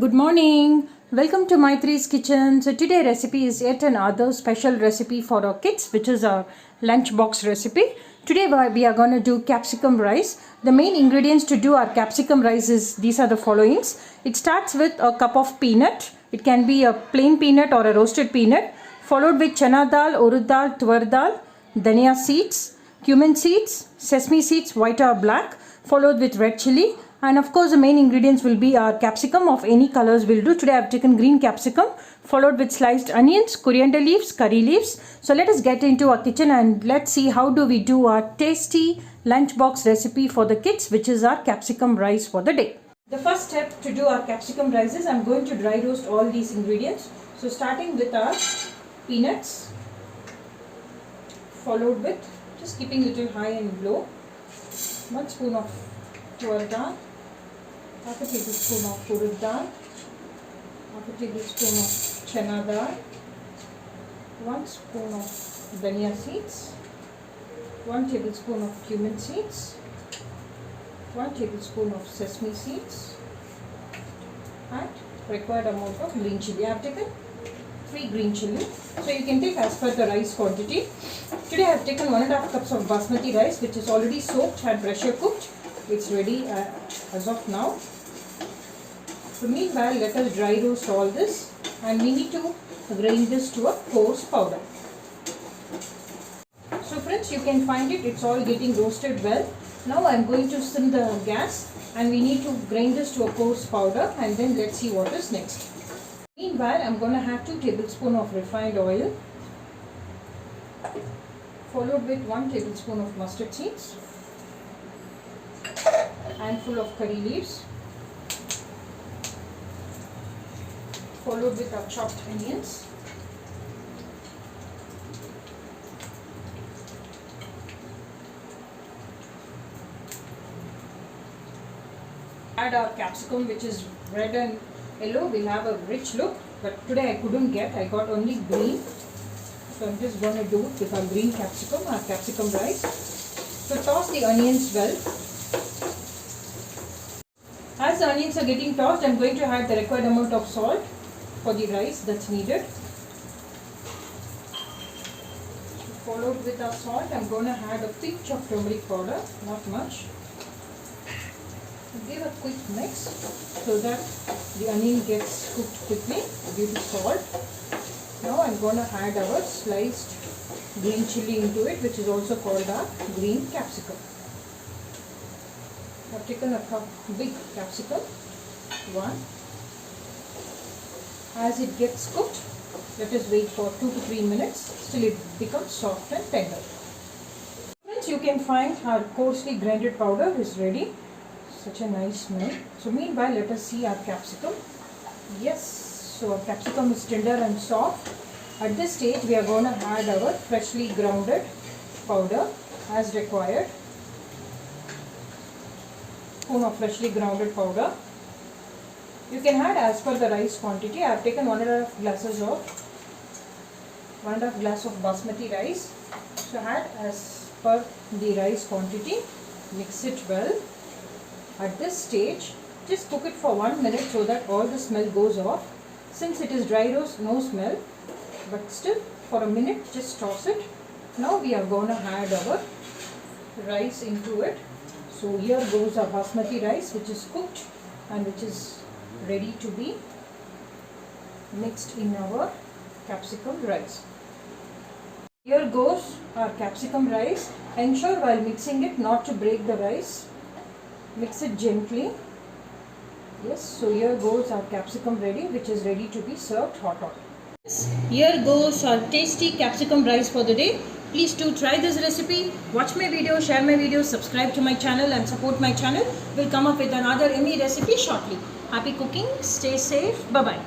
Good morning. Welcome to Maitri's kitchen. So today recipe is yet another special recipe for our kids, which is our lunchbox recipe. Today we are going to do capsicum rice. The main ingredients to do our capsicum rice is these are the followings. It starts with a cup of peanut. It can be a plain peanut or a roasted peanut, followed with chana dal, urud dal, tuar dal, dhania seeds, cumin seeds, sesame seeds, white or black, followed with red chili. And of course the main ingredients will be our capsicum of any colors will do. Today I have taken green capsicum, followed with sliced onions, coriander leaves, curry leaves. So let us get into our kitchen and let's see how do we do our tasty lunchbox recipe for the kids, which is our capsicum rice for the day. The first step to do our capsicum rice is I'm going to dry roast all these ingredients. So starting with our peanuts, followed with, just keeping a little high and low, 1 spoon of tuar dal, half a tablespoon of urud dal, half a tablespoon of chana dal, 1 spoon of dhania seeds, 1 tablespoon of cumin seeds, 1 tablespoon of sesame seeds, and required amount of green chili. I have taken 3 green chili. So you can take as per the rice quantity. Today I have taken 1.5 cups of basmati rice, which is already soaked and pressure cooked. It's ready as of now. So meanwhile, let us dry roast all this, and we need to grind this to a coarse powder. So friends, you can find it's all getting roasted well. Now I am going to sim the gas, and we need to grind this to a coarse powder, and then let's see what is next. Meanwhile, I am going to have 2 tablespoons of refined oil, followed with 1 tablespoon of mustard seeds, handful of curry leaves, followed with our chopped onions, add our capsicum, which is red and yellow, will have a rich look, but today I couldn't get, I got only green, so I'm just going to do it with our green capsicum, our capsicum rice. So toss the onions well. As the onions are getting tossed, I am going to add the required amount of salt for the rice that's needed. Followed with our salt, I am going to add a pinch of turmeric powder, not much. Give a quick mix so that the onion gets cooked quickly due to salt. Now I am going to add our sliced green chili into it, which is also called our green capsicum. I have taken a big capsicum, 1. As it gets cooked, let us wait for 2 to 3 minutes till it becomes soft and tender. Friends, you can find our coarsely grinded powder is ready. Such a nice smell. So meanwhile, let us see our capsicum. Yes, so our capsicum is tender and soft. At this stage, we are going to add our freshly grounded powder as required. Spoon of freshly grounded powder. You can add as per the rice quantity. I have taken 1.5 glass of basmati rice. So add as per the rice quantity. Mix it well. At this stage, just cook it for 1 minute so that all the smell goes off. Since it is dry roast, no smell, but still for a minute just toss it. Now we are going to add our rice into it. So here goes our basmati rice, which is cooked and which is ready to be mixed in our capsicum rice. Here goes our capsicum rice. Ensure while mixing it not to break the rice. Mix it gently. Yes, so here goes our capsicum ready, which is ready to be served hot. Here goes our tasty capsicum rice for the day. Please do try this recipe. Watch my video, share my videos, subscribe to my channel and support my channel. We'll come up with another yummy recipe shortly. Happy cooking, stay safe, bye-bye.